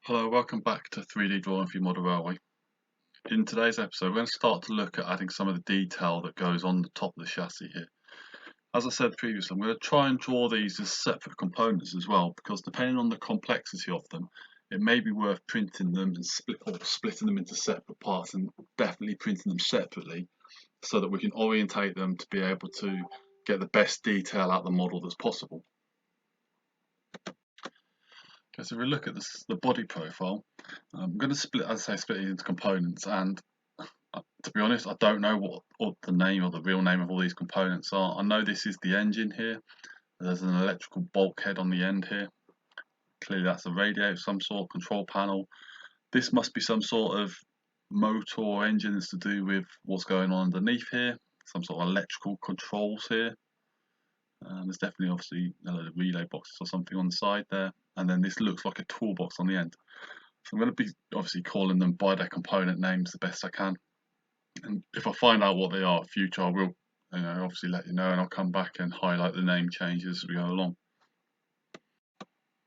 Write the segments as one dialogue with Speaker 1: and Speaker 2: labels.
Speaker 1: Hello, welcome back to 3D Drawing for Your Model Railway. In today's episode, we're going to start to look at adding some of the detail that goes on the top of the chassis here. As I said previously, I'm going to try and draw these as separate components as well, because depending on the complexity of them, it may be worth printing them and splitting them into separate parts, and definitely printing them separately so that we can orientate them to be able to get the best detail out of the model that's possible. Okay, so if we look at the body profile, I'm going to split it into components, and to be honest, I don't know what the name or the real name of all these components are. I know this is the engine here. There's an electrical bulkhead on the end here. Clearly that's a radio of some sort, control panel. This must be some sort of motor or engines to do with what's going on underneath here. Some sort of electrical controls here. There's definitely obviously relay boxes or something on the side there. And then this looks like a toolbox on the end. So I'm going to be obviously calling them by their component names the best I can. And if I find out what they are in future, I will obviously let you know, and I'll come back and highlight the name changes as we go along.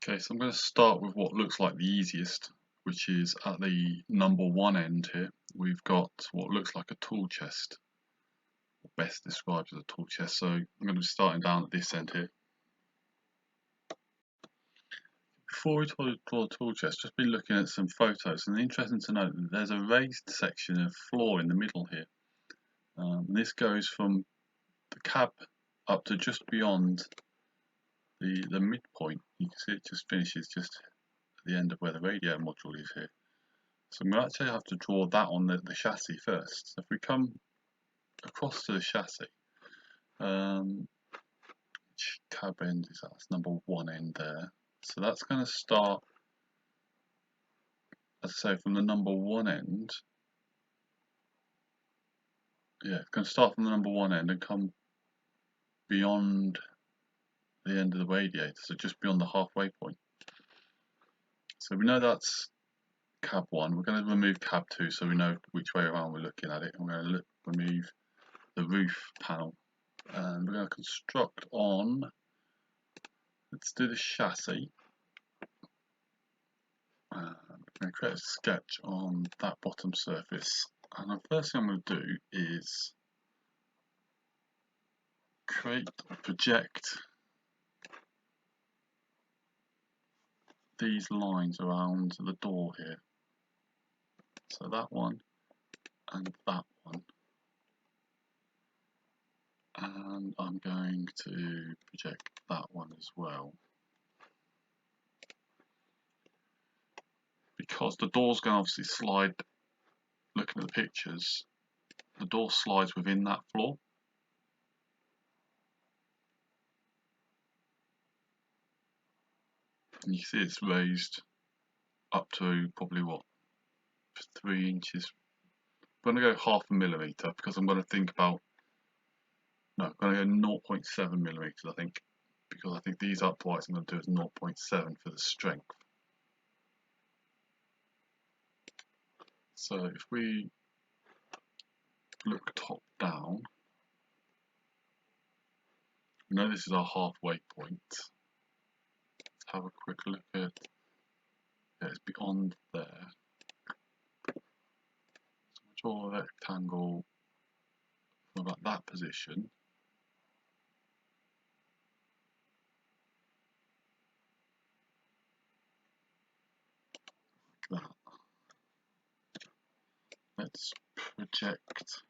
Speaker 1: Okay, so I'm going to start with what looks like the easiest, which is at the number 1 end here. We've got what looks like a tool chest, or best described as a tool chest. So I'm going to be starting down at this end here. Before we draw a tool chest, just been looking at some photos, and interesting to note that there's a raised section of floor in the middle here. This goes from the cab up to just beyond the midpoint. You can see it just finishes just at the end of where the radio module is here. So I'm going to actually have to draw that on the chassis first. So if we come across to the chassis, which cab end is that? That's number 1 end there. So that's going to start, as I say, from the number 1 end. Yeah, it's going to start from the number 1 end and come beyond the end of the radiator, so just beyond the halfway point. So we know that's cab 1. We're going to remove cab 2 so we know which way around we're looking at it. I'm going to remove the roof panel, and we're going to construct on, let's do the chassis. I'm going to create a sketch on that bottom surface, and the first thing I'm going to do is project these lines around the door here. So that one and that one. And I'm going to project that one as well. Because the door's going to obviously slide, looking at the pictures, the door slides within that floor. And you see it's raised up to probably what, 3 inches. I'm going to go 0.5 millimeter because I'm going to think about, no, I'm going to go 0.7 millimeters, I think, because I think these uprights I'm going to do is 0.7 for the strength. So if we look top down, we know this is our halfway point. Let's have a quick look at, yeah, it's beyond there. So we draw a rectangle from about that position. Like that. Let's project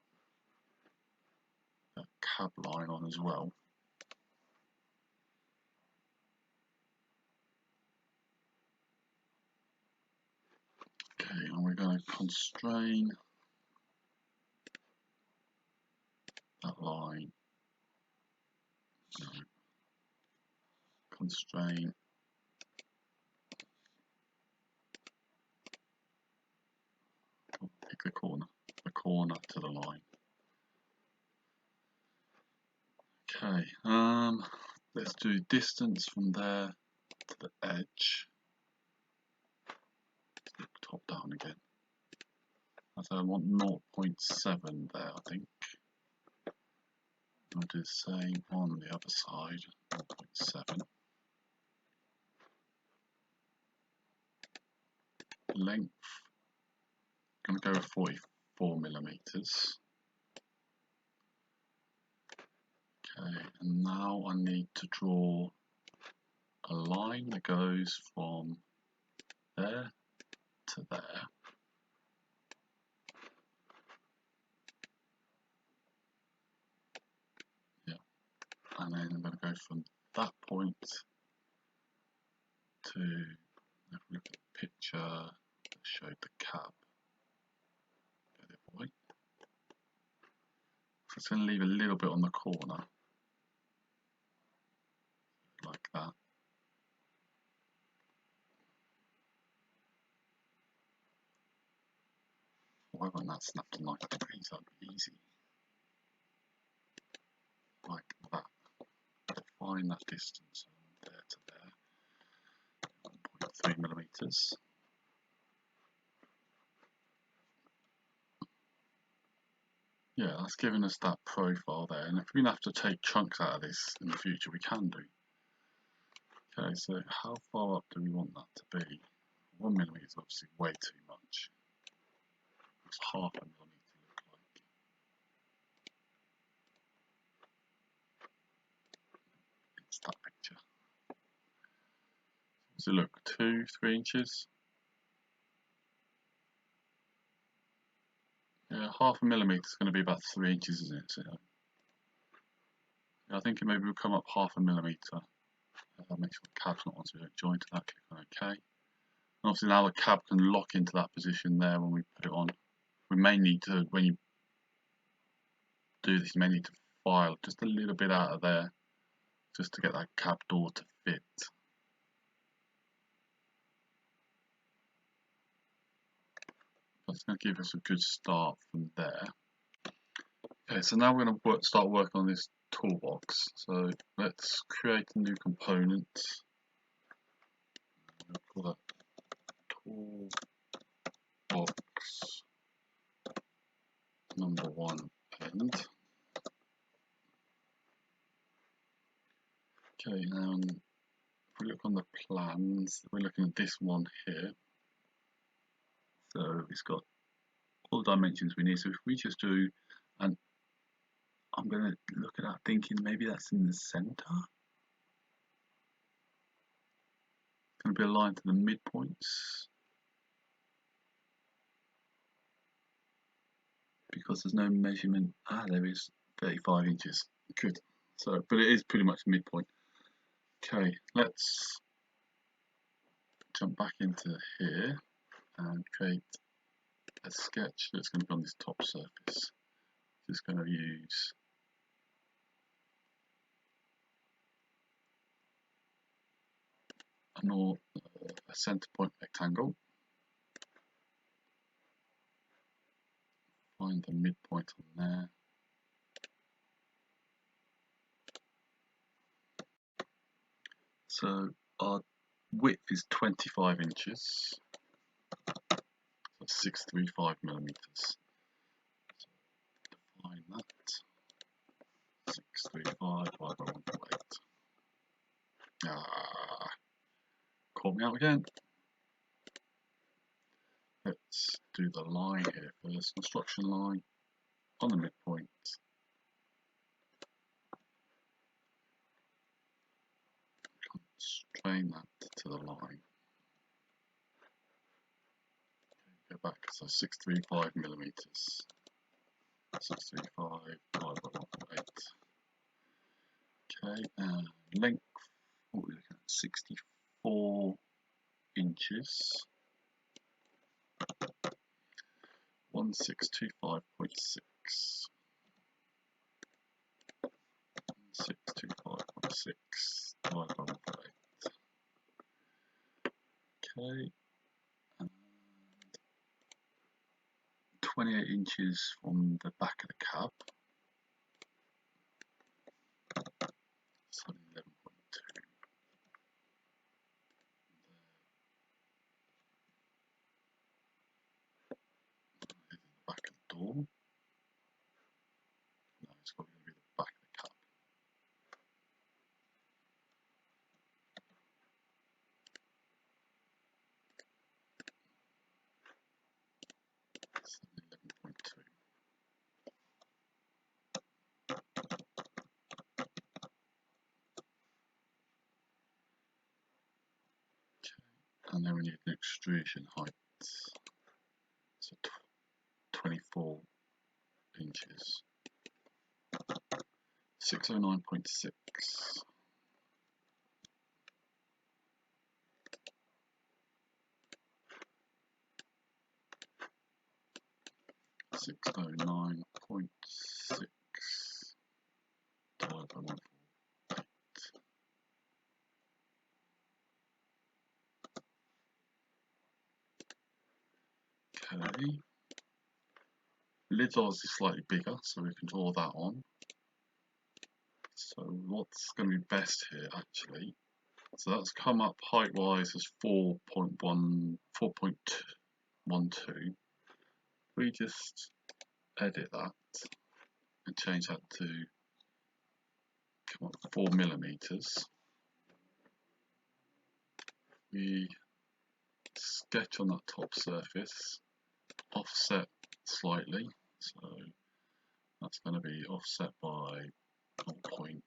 Speaker 1: that cab line on as well. Okay, and we're going to constrain that line. No. Constrain pick the corner to the line. Okay, let's do distance from there to the edge. Look top down again. So I want 0.7 there, I think. I'll do the same on the other side, 0.7. length, I'm going to go with 44 millimeters. Okay, and now I need to draw a line that goes from there to there. Yeah, and then I'm going to go from that point to, if we look at the picture that showed the cab, get it right. So it's going to leave a little bit on the corner, like that. Why wasn't that snapped on like that? That'd be easy. Like that. Define that distance from there to there. 1.3 millimeters. Yeah, that's giving us that profile there. And if we're going to have to take chunks out of this in the future, we can do. Okay, so how far up do we want that to be? 1 millimeter is obviously way too much. What's half a millimeter look like? It's that picture. So look, 2-3 inches. Yeah, half a millimeter is going to be about 3 inches, isn't it? So, yeah, I think maybe we'll come up half a millimeter. Make sure the cab's not onto a joint. That click on OK. And obviously now the cab can lock into that position there when we put it on. We may need to, when you do this, you may need to file just a little bit out of there just to get that cab door to fit. That's going to give us a good start from there. Okay, so now we're going to start working on this toolbox. So let's create a new component. We'll call that toolbox number 1 end. Okay, now if we look on the plans, we're looking at this one here. So it's got all the dimensions we need. So if we just do, and I'm going to look at that thinking maybe that's in the center. It's going to be aligned to the midpoints. Because there's no measurement. Ah, there is 35 inches. Good. So, but it is pretty much midpoint. Okay, let's jump back into here and create a sketch that's going to be on this top surface. Just going to use a center point rectangle. Find the midpoint on there. So our width is 25 inches. So 635 millimeters. So define that. 635 divided by 1.8. Ah, caught me out again. Let's do the line here first. Construction line on the midpoint. Constrain that to the line. Go back, so 635 millimeters. 635 divided by 1.8. Okay, and length, what are we looking at? 64 inches. 1625.6. 1625.6 divided by 1.8. Okay, and 28 inches from the back of the cab. So 11.2. The back of the door. No, it's probably going to be the back of the cab. and then we need an extrusion height, so 24 inches, 609.6. 609.6 divided by 148. Okay. Lid's obviously slightly bigger, so we can draw that on. So what's going to be best here actually? So that's come up height wise as 4.12. We just edit that and change that to 4 millimeters. We sketch on that top surface, offset slightly, so that's going to be offset by 0.1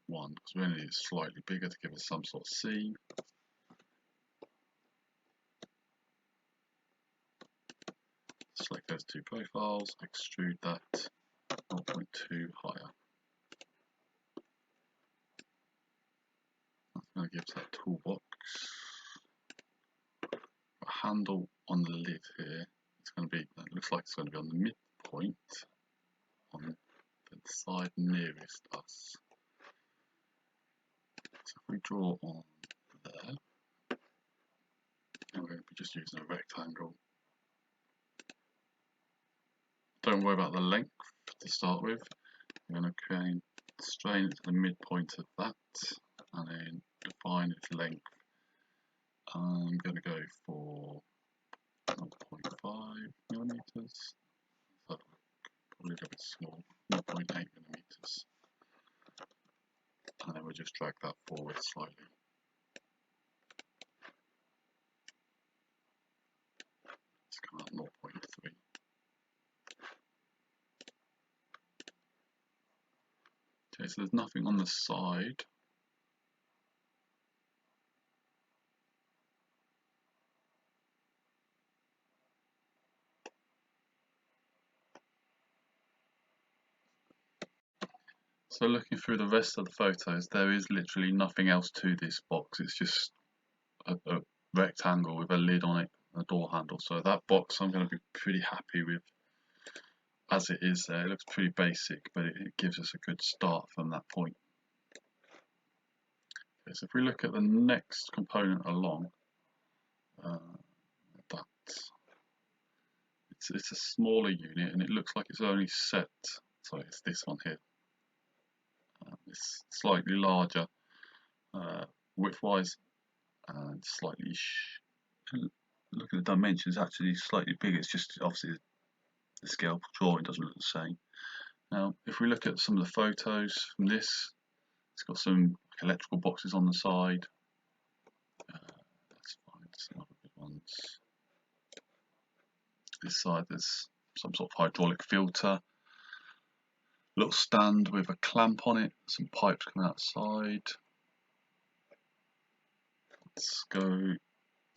Speaker 1: because we only need it slightly bigger to give us some sort of seam. Select those two profiles, extrude that 0.2 higher. That's going to give us that toolbox. A handle on the lid here. It's going to be, it looks like it's going to be on the midpoint, on the side nearest us. So if we draw on there, and we're going to be just using a rectangle. Don't worry about the length to start with. We're going to strain it to the midpoint of that, and then define its length. I'm going to go for 0.5 millimeters. So probably a little bit small, 0.8 millimeters. And then we'll just drag that forward slightly. Let's come out 0.3. Okay, so there's nothing on the side. So looking through the rest of the photos, there is literally nothing else to this box. It's just a rectangle with a lid on it, a door handle. So that box I'm going to be pretty happy with as it is there. It looks pretty basic, but it gives us a good start from that point. Okay, so if we look at the next component along, it's a smaller unit and it looks like it's only set, so it's this one here. It's slightly larger width-wise and slightly, look at the dimensions, actually slightly bigger. It's just obviously the scale drawing doesn't look the same. Now if we look at some of the photos from this, it's got some electrical boxes on the side. Let's find some other good ones. This side there's some sort of hydraulic filter, little stand with a clamp on it, some pipes coming outside. Let's go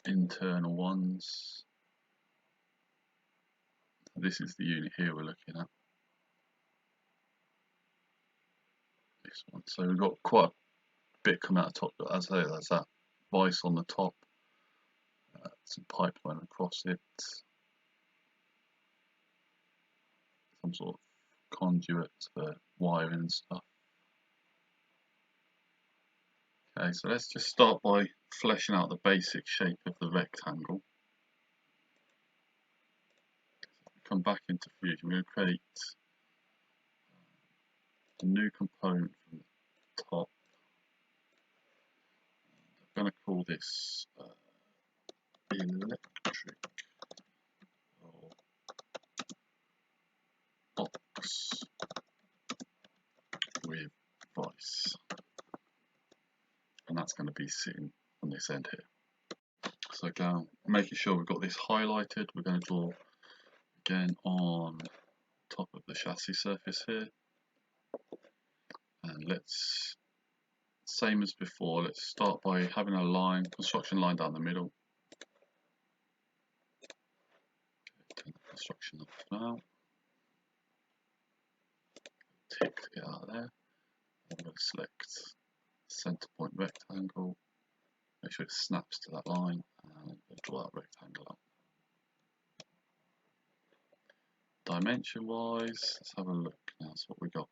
Speaker 1: internal ones. This is the unit here we're looking at. This one. So we've got quite a bit coming out the top, but as I say, there's that vice on the top, some pipe going across it, some sort of conduit for wiring and stuff. Okay, so let's just start by fleshing out the basic shape of the rectangle. Come back into Fusion, we're going to create a new component from the top. I'm going to call this electric box with vice, and that's going to be sitting on this end here. So again, making sure we've got this highlighted, we're going to draw again on top of the chassis surface here, and let's, same as before, let's start by having a line, construction line down the middle, construction off now. Tick to get out of there. I'm going to select center point rectangle, make sure it snaps to that line, and draw that rectangle up. Dimension wise, let's have a look now. That's what we got.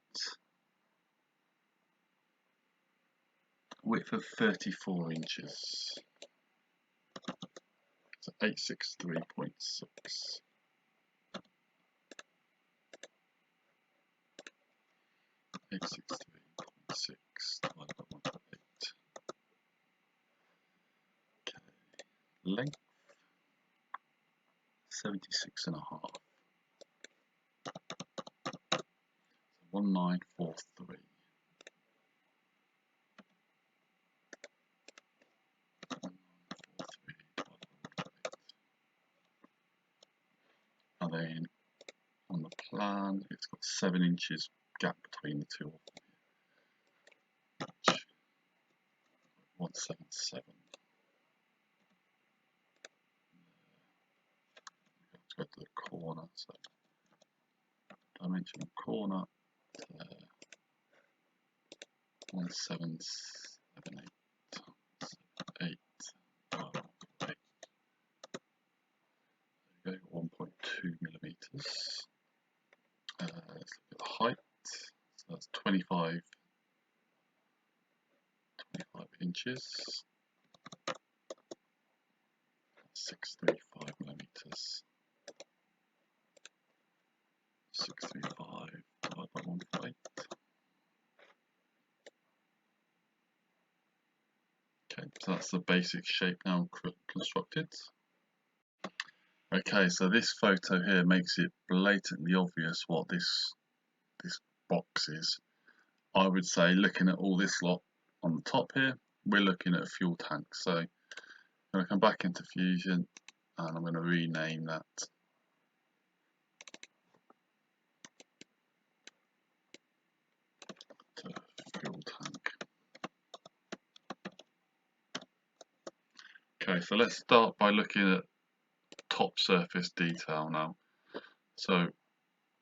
Speaker 1: Width of 34 inches. So 863.6. 863.6 divided by 1.8. Okay. Length 76.5. 1943. And then on the plan, it's got 7 inches gap between the two of them. 177. Let's go to the corner. So dimension of corner to there. 1778. 8. There we go, 1.2 millimeters. Let's look at the height. So that's 25 inches. 635 millimeters. 635 divided by 1.8. Okay, so that's the basic shape now constructed. Okay, so this photo here makes it blatantly obvious what this box is. I would say, looking at all this lot on the top here, we're looking at a fuel tank. So I'm going to come back into Fusion and I'm going to rename that to fuel tank. Okay, so let's start by looking at top surface detail now. So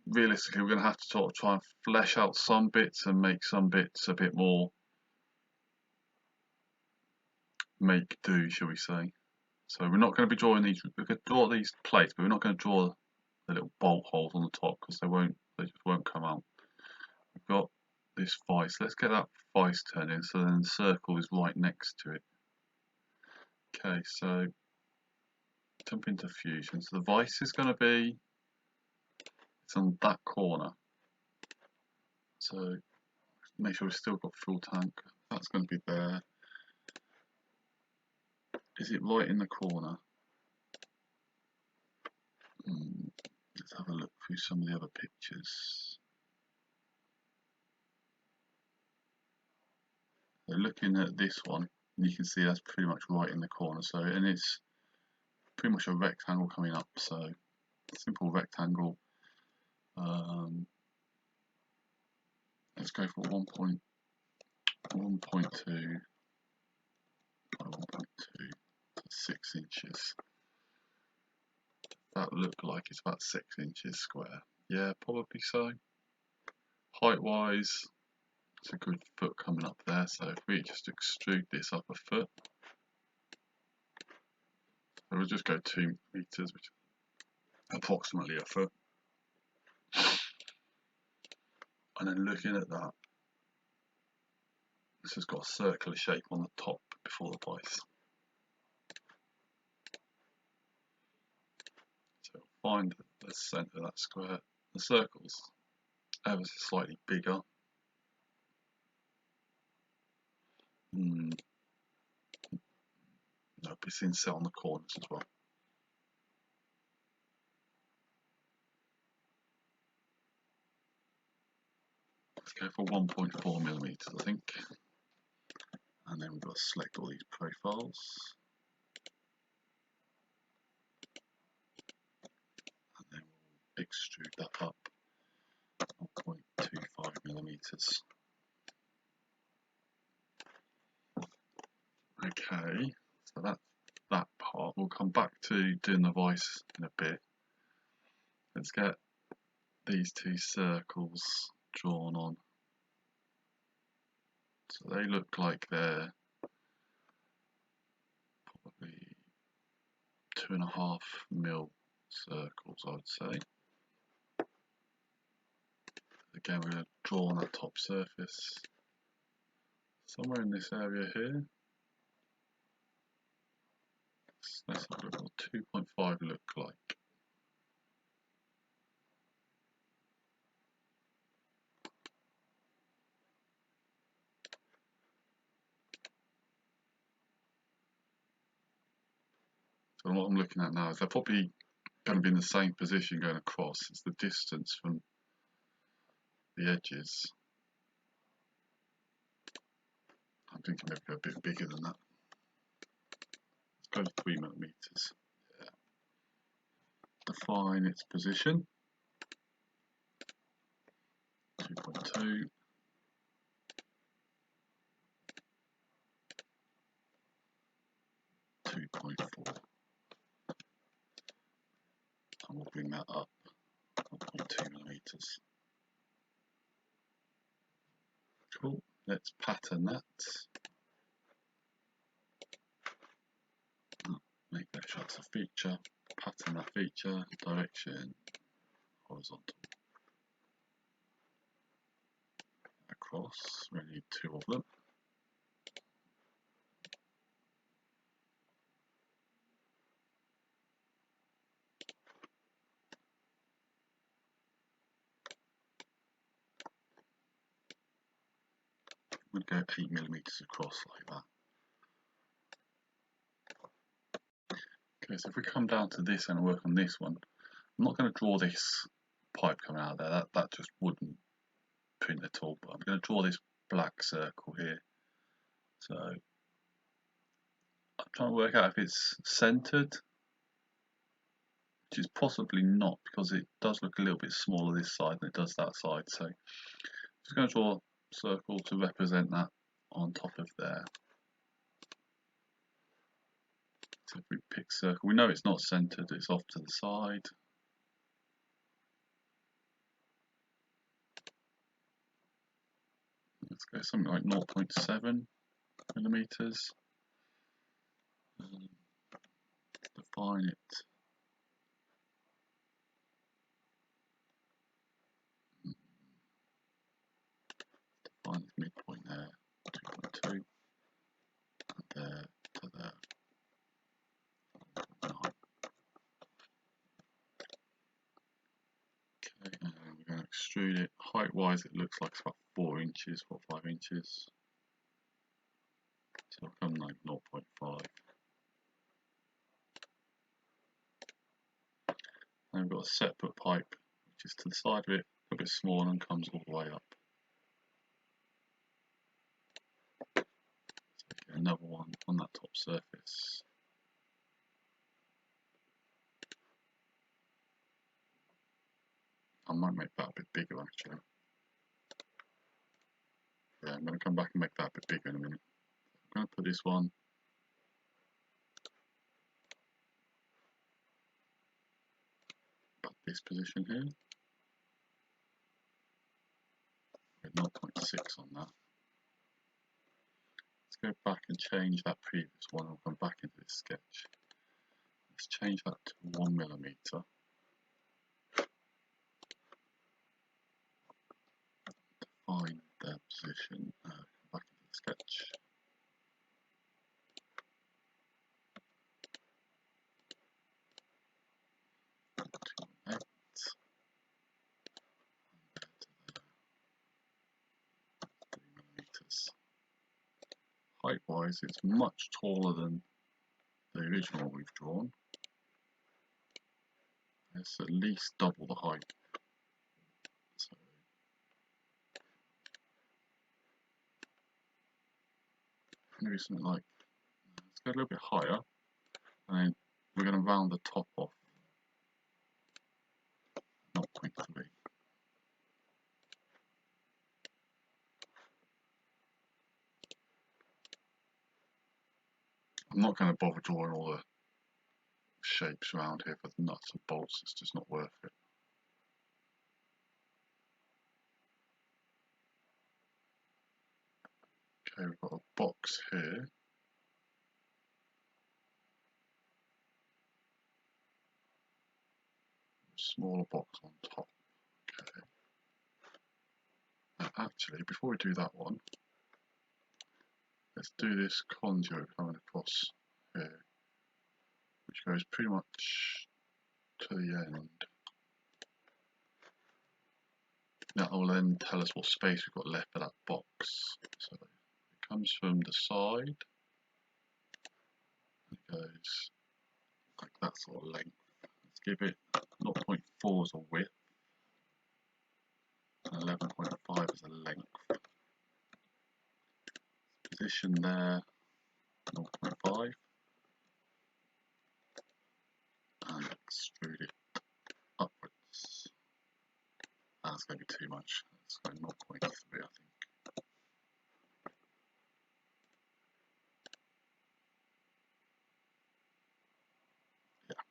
Speaker 1: realistically, we're going to have to sort of try and flesh out some bits and make some bits a bit more make do, shall we say. So we're not going to be drawing these, we're going to draw these plates, but we're not going to draw the little bolt holes on the top because they just won't come out. We've got this vise. Let's get that vise turned in so then the circle is right next to it. Okay, so jump into Fusion. So the vise is going to be, it's on that corner. So make sure we've still got fuel tank. That's going to be there. Is it right in the corner? Let's have a look through some of the other pictures. So looking at this one, you can see that's pretty much right in the corner. So, and it's pretty much a rectangle coming up. So, simple rectangle. Let's go for 1.2 by 1.2 to 6 inches. That looked like it's about 6 inches square. Yeah, probably so. Height wise, it's a good foot coming up there. So if we just extrude this up a foot, so we'll just go 2 meters, which is approximately a foot. And then looking at that, this has got a circular shape on the top before the vise. So find the centre of that square. The circle's ever so slightly bigger. No, but it's inset on the corners as well. Let's go for 1.4 millimeters, I think. And then we've got to select all these profiles. And then we'll extrude that up 1.25 millimeters. Okay, so that's that part. We'll come back to doing the vise in a bit. Let's get these two circles drawn on. So they look like they're probably 2.5 mil circles, I would say. Again, we're going to draw on that top surface somewhere in this area here. Let's have a look what 2.5 look like. So what I'm looking at now is they're probably going to be in the same position going across. It's the distance from the edges. I'm thinking maybe a bit bigger than that. Let's go 3 millimeters. Yeah. Define its position. 2.2. 2.4. And we'll bring that up 1.2 millimeters. Cool. Let's pattern that. Make that sure it's a feature. Pattern that feature. Direction horizontal. Across. We need 2 of them. We'll go 8 millimeters across like that. Okay, so if we come down to this and work on this one, I'm not going to draw this pipe coming out of there. That just wouldn't print at all. But I'm going to draw this black circle here. So I'm trying to work out if it's centered, which is possibly not because it does look a little bit smaller this side than it does that side. So I'm just going to draw a circle to represent that on top of there. So if we pick circle, we know it's not centered, it's off to the side. Let's go something like 0.7 millimeters. Define it. Define the midpoint there, 2.2, and there to there. 9. Okay, and we're going to extrude it. Height wise, it looks like it's about 4 inches, 4 or 5 inches. So I'll come like 0.5. And we've got a separate pipe, which is to the side of it, a bit smaller and comes all the way up. So get another one on that top surface. I might make that a bit bigger actually. Yeah, I'm going to come back and make that a bit bigger in a minute. I'm going to put this one at this position here. With 0.6 on that. Let's go back and change that previous one. I'll come back into this sketch. Let's change that to 1 millimeter. Define their position. Come back into the sketch. Height wise, it's much taller than the original we've drawn. It's at least double the height. So maybe something like, let's go a little bit higher, and then we're going to round the top off 0.3. I'm not going to bother drawing all the shapes around here for the nuts and bolts, it's just not worth it. Okay, we've got a box here. Smaller box on top. Okay. Now actually, before we do that one, let's do this conduit coming across here, which goes pretty much to the end. That will then tell us what space we've got left for that box. So it comes from the side, and it goes like that sort of length. Let's give it 0.4 as a width and 11.5 as a length. Position there, 0.5, and extrude it upwards. That's going to be too much. Let's go 0.3, I think. Yeah.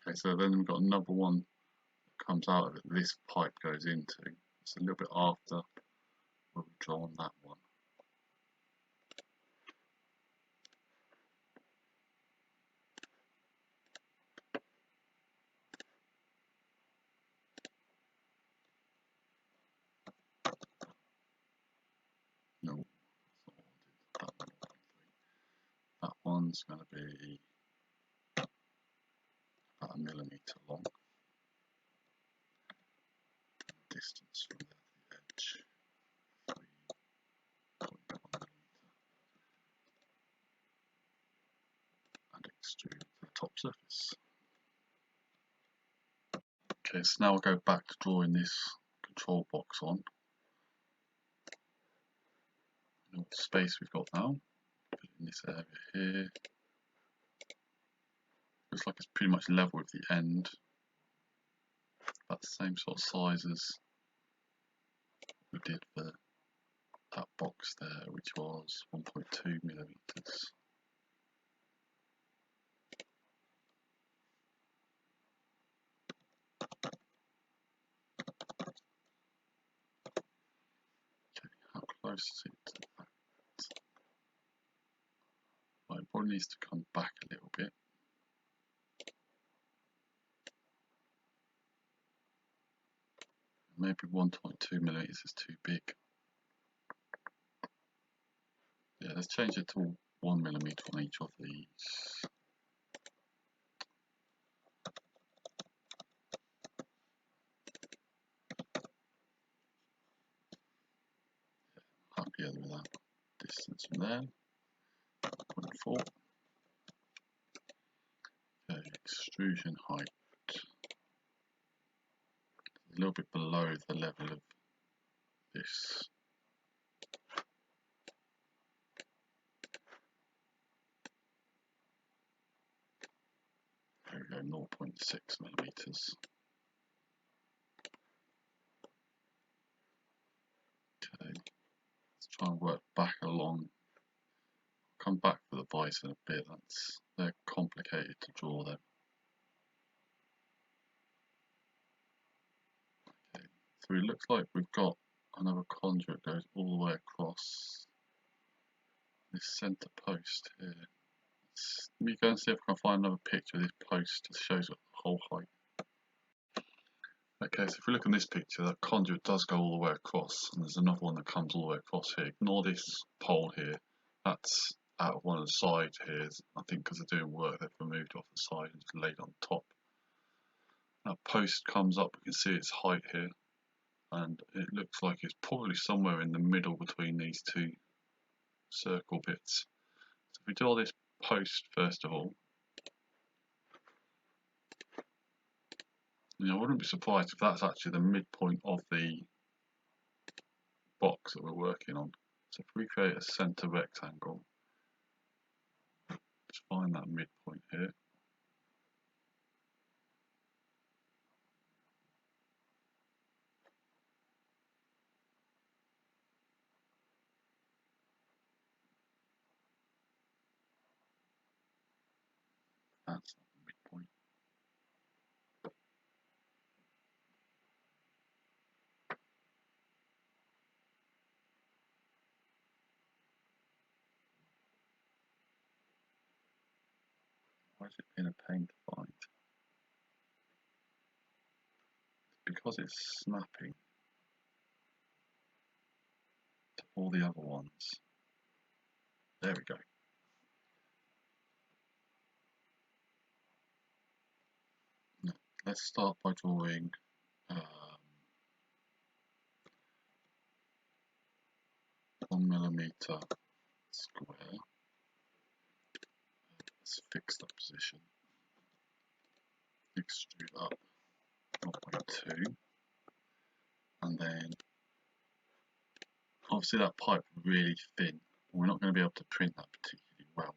Speaker 1: Okay, so then we've got another one that comes out of it. This pipe goes into. It's a little bit after where we've drawn that one. No, that's not what I did. That one's going to be about 1 millimeter long. Distance from there to the edge, 3.1 millimeter. And extrude to the top surface. Okay, so now we'll go back to drawing this control box on. You know what space we've got now. Put it in this area here. Looks like it's pretty much level with the end. About the same sort of size as we did for that box there, which was 1.2 millimeters. Okay, how close is it to that? Well, it probably needs to come back a little bit. Maybe 1.2 millimeters is too big. Yeah, let's change it to 1 millimeter on each of these. Happy with that. Distance from there, 0.4. Okay, extrusion height. A little bit below the level of this. There we go, 0.6 millimeters. Okay, let's try and work back along. Come back for the vice in a bit. They're complicated to draw them. Okay, so it looks like we've got another conduit that goes all the way across this centre post here. Let me go and see if I can find another picture of this post that shows the whole height. Okay, so if we look at this picture, that conduit does go all the way across, and there's another one that comes all the way across here. Ignore this pole here, that's out of one of the sides here. I think because they're doing work, they've removed it off the side and laid on top. That post comes up, we can see its height here, and it looks like it's probably somewhere in the middle between these two circle bits. So if we draw this post first of all, I wouldn't be surprised if that's actually the midpoint of the box that we're working on. So if we create a center rectangle, let's find that midpoint here. That's the midpoint. is it being a pain to find? Because it's snapping to all the other ones. There we go. Now, let's start by drawing 1mm square. Let's fix that position. Extrude up 0.2, and then obviously that pipe is really thin. We're not going to be able to print that particularly well,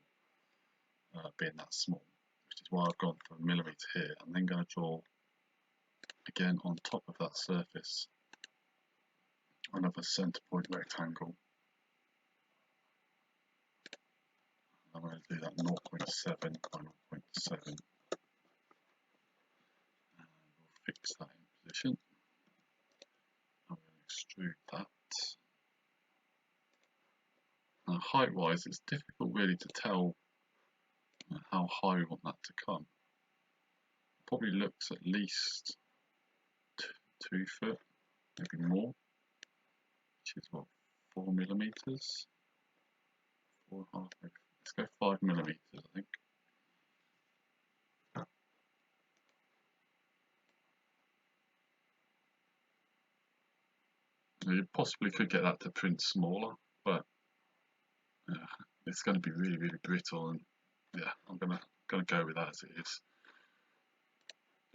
Speaker 1: being that small, which is why I've gone for a millimetre here. I'm then going to draw again on top of that surface another centre point rectangle. I'm going to do that 0.7 by 0.7, and we'll fix that in position. I'm going to extrude that. Now, height-wise, it's difficult really to tell how high we want that to come. Probably looks at least 2 foot, maybe more, which is what, 4mm, 4.5, maybe. Let's go 5mm, I think. You possibly could get that to print smaller, but it's going to be really, really brittle, and yeah, I'm gonna go with that as it is.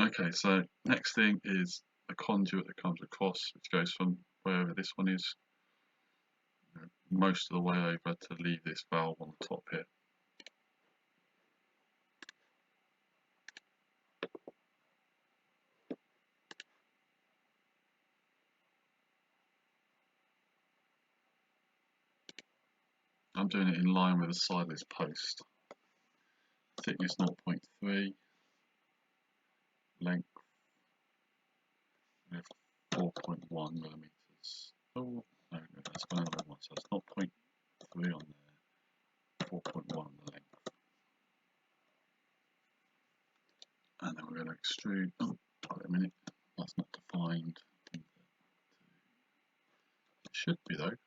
Speaker 1: Okay, so next thing is the conduit that comes across, which goes from wherever this one is, most of the way over to leave this valve on the top here. I'm doing it in line with the side of this post. Thickness 0.3, length 4.1 millimeters. Oh, no, that's going to one, so it's 0.3 on there, 4.1 on the length. And then we're going to extrude. Oh, wait a minute, that's not defined. It should be though,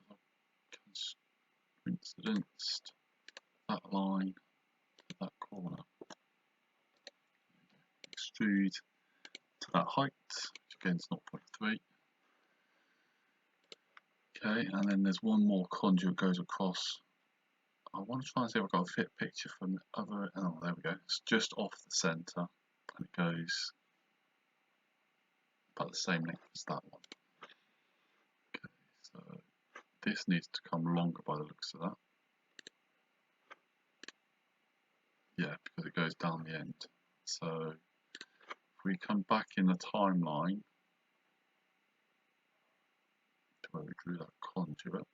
Speaker 1: because I've coincidenced that line to that corner. Extrude to that height, which again is 0.3. Okay, and then there's one more conduit goes across. I want to try and see if I've got a fit picture from the other. Oh, there we go. It's just off the centre, and it goes about the same length as that one. Okay, so this needs to come longer by the looks of that. Yeah, because it goes down the end. So if we come back in the timeline to where we drew that conduit,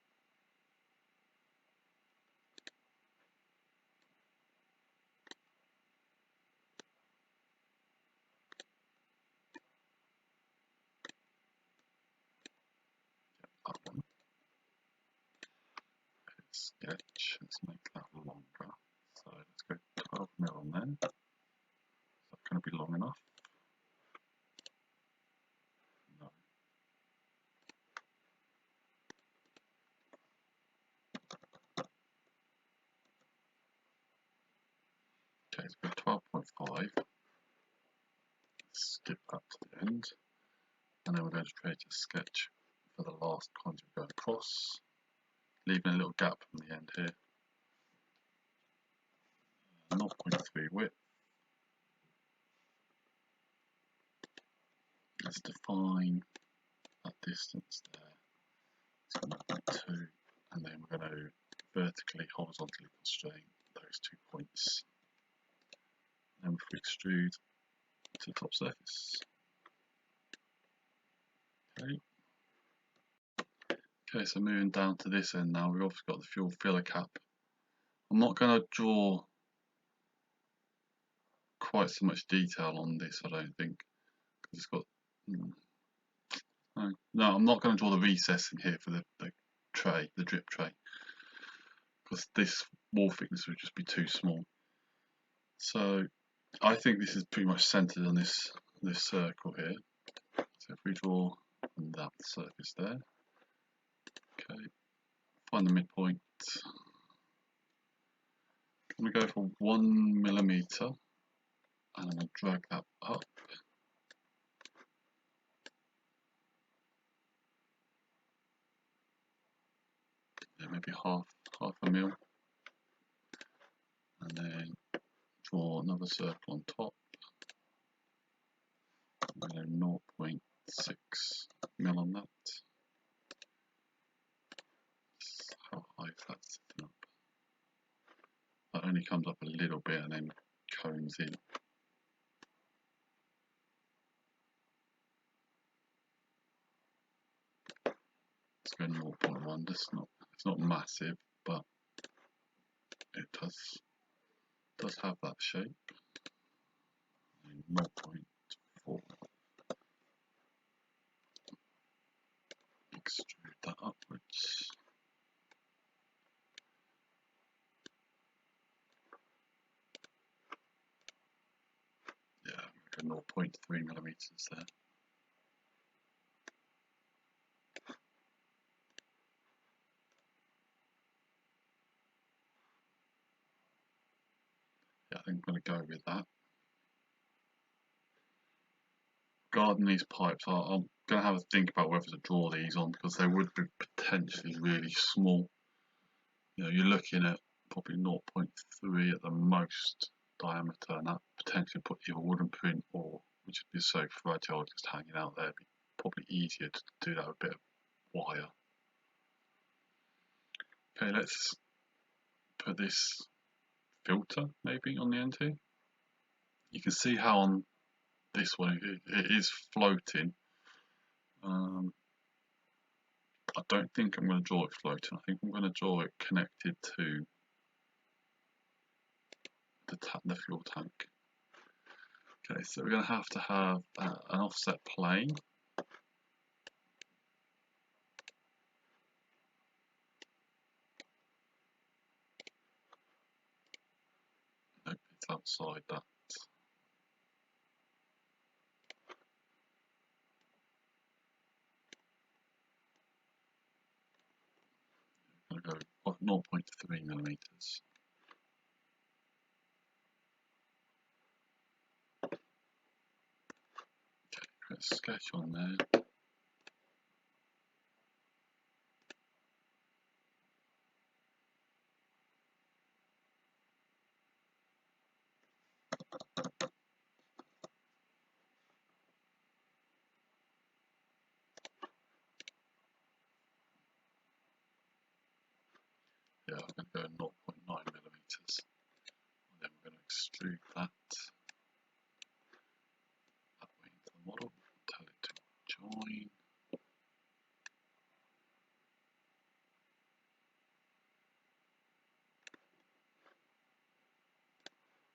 Speaker 1: that one. Sketch, let's make that longer. So let's go 12mm on then. Is that going to be long enough? No. Okay, so we've got 12.5. Skip that to the end, and then we're going to create a sketch for the last conduit going across, leaving a little gap from the end here. 0.3 width. Let's define that distance there. It's 0.2, and then we're going to vertically, horizontally constrain those 2 points. And if we extrude to the top surface. Okay, so moving down to this end now, we've obviously got the fuel filler cap. I'm not going to draw quite so much detail on this, I don't think, because it's got. No, I'm not going to draw the recess in here for the tray, the drip tray, because this wall thickness would just be too small. So I think this is pretty much centered on this circle here. So if we draw that surface there, okay, find the midpoint. I'm going to go for 1 millimeter, and I'm going to drag that up. Yeah, maybe half a mil, and then draw another circle on top, and then 0.6 mil on that. How high is that sitting up? That only comes up a little bit and then cones in. Let's go 0.1. It's not massive, but it does have that shape. And 0.4. Extrude that upwards. Yeah, like 0.3 millimeters there. Yeah, I think I'm going to go with that. Regarding these pipes, I'm going to have a think about whether to draw these on, because they would be potentially really small. You know, you're looking at probably 0.3 at the most diameter, and that potentially put either wooden print, or which would be so fragile just hanging out there. It'd be probably easier to do that with a bit of wire. Okay, let's put this filter maybe on the end here. You can see how on this one it is floating. I don't think I'm going to draw it floating. I think I'm going to draw it connected to the fuel tank. Okay, so we're going to have an offset plane. Nope, it's outside that. I'm going to go 0.3 millimeters. Okay, create a sketch on there. Yeah, I'm going to go 0.9 millimeters. And then we're going to extrude that way into the model. Tell it to join.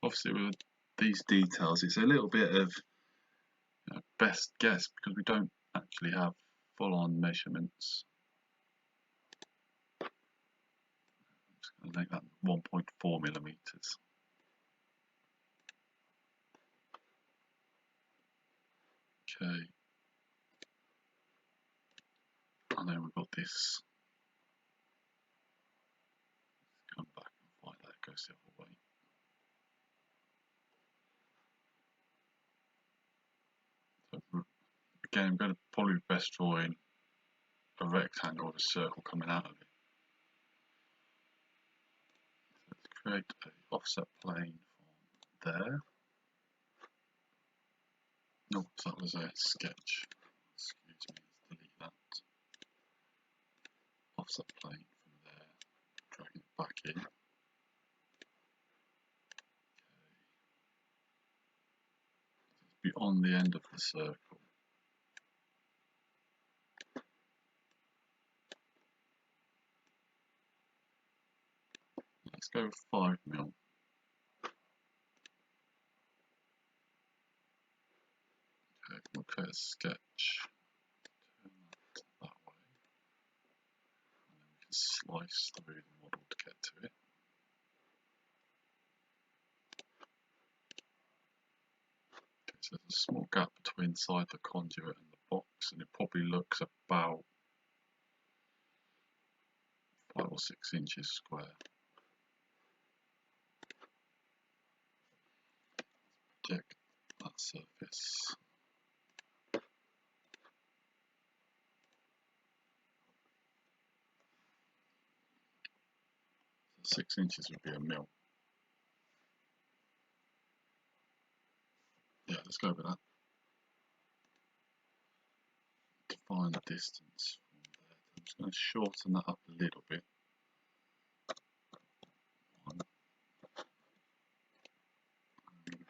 Speaker 1: Obviously, with these details, it's a little bit of best guess, because we don't actually have full-on measurements. I'm just going to make that 1.4 millimeters. Okay, and then we've got this. Come back and find that it goes the other way. So again, I'm going to probably best drawing a rectangle with a circle coming out of it. So let's create an offset plane from there. Nope, that was a sketch. Excuse me, let's delete that. Offset plane from there, dragging it back in. Okay. It's beyond the end of the circle. Let's go with 5 mil. Okay, we'll create a sketch. Turn that way. And then we can slice through the model to get to it. So there's a small gap between inside the conduit and the box, and it probably looks about 5 or 6 inches square. Project that surface. So 6 inches would be a mil. Yeah, let's go with that. Define the distance from there. I'm just going to shorten that up a little bit. And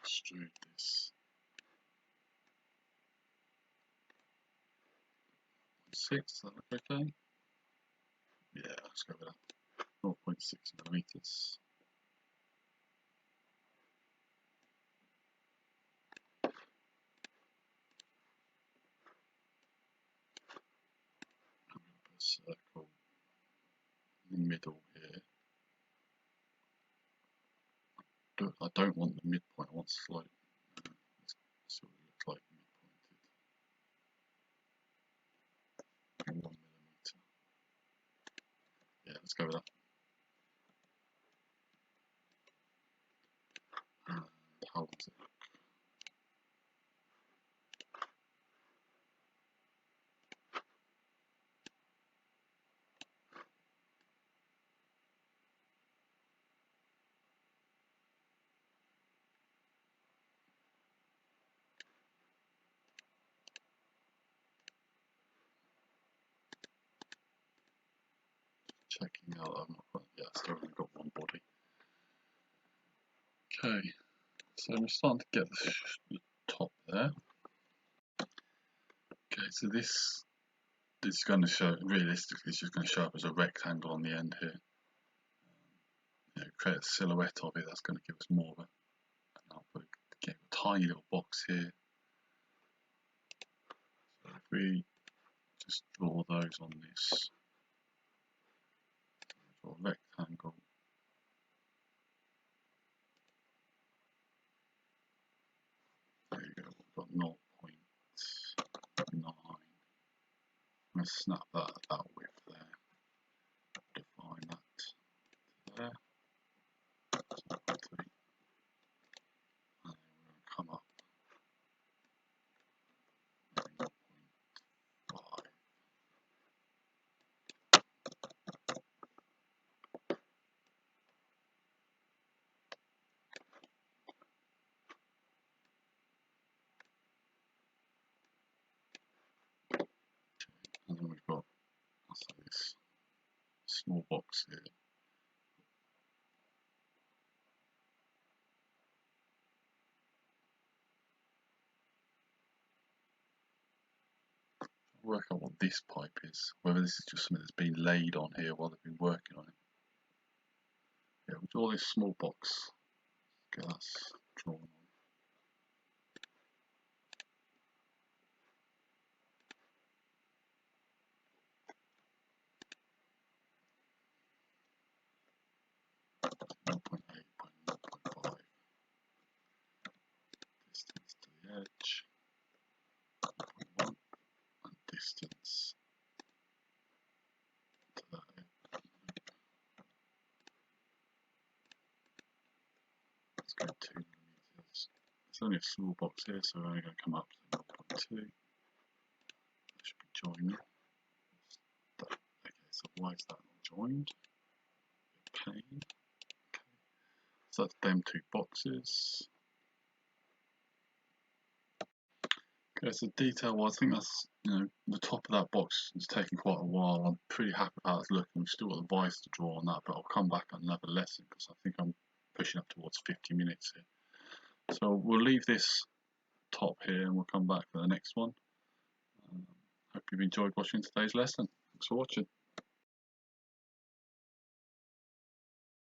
Speaker 1: extrude this 6, is that look okay? Yeah, let's go with that. 0.6 millimeters. I'm going to put a circle in the middle here. I don't want the midpoint, I want slight. Let's see what it looks like midpointed. 1 millimeter. Yeah, let's go with that. And how long does it look? Checking out, I'm not quite, yeah, still only got one body. Okay, so we're starting to get the top there. Okay, so this is going to show, realistically, it's just going to show up as a rectangle on the end here. Create a silhouette of it, that's going to give us more of a, and I'll put a tiny little box here. So if we just draw those on this, draw a rectangle. There you go, we've got 0.9. I'm going to snap that width there, define that there, and then we're going to come up 0.5. And then we've got, I'll say this small box here. Work out what this pipe is, whether this is just something that's been laid on here while they've been working on it. Yeah, we'll draw this small box, get that drawn on. Distance to the edge, 0.1, and distance to that edge. Let's go 2 millimeters. It's only a small box here, so we're only going to come up to 0.2. That should be joining. Okay, so why is that not joined? Pain. Okay. So that's them 2 boxes. Okay, so detail-wise, I think that's, the top of that box is taking quite a while. I'm pretty happy with how it's looking. We've still got the vice to draw on that, but I'll come back on another lesson because I think I'm pushing up towards 50 minutes here. So we'll leave this top here and we'll come back for the next one. Hope you've enjoyed watching today's lesson. Thanks for watching.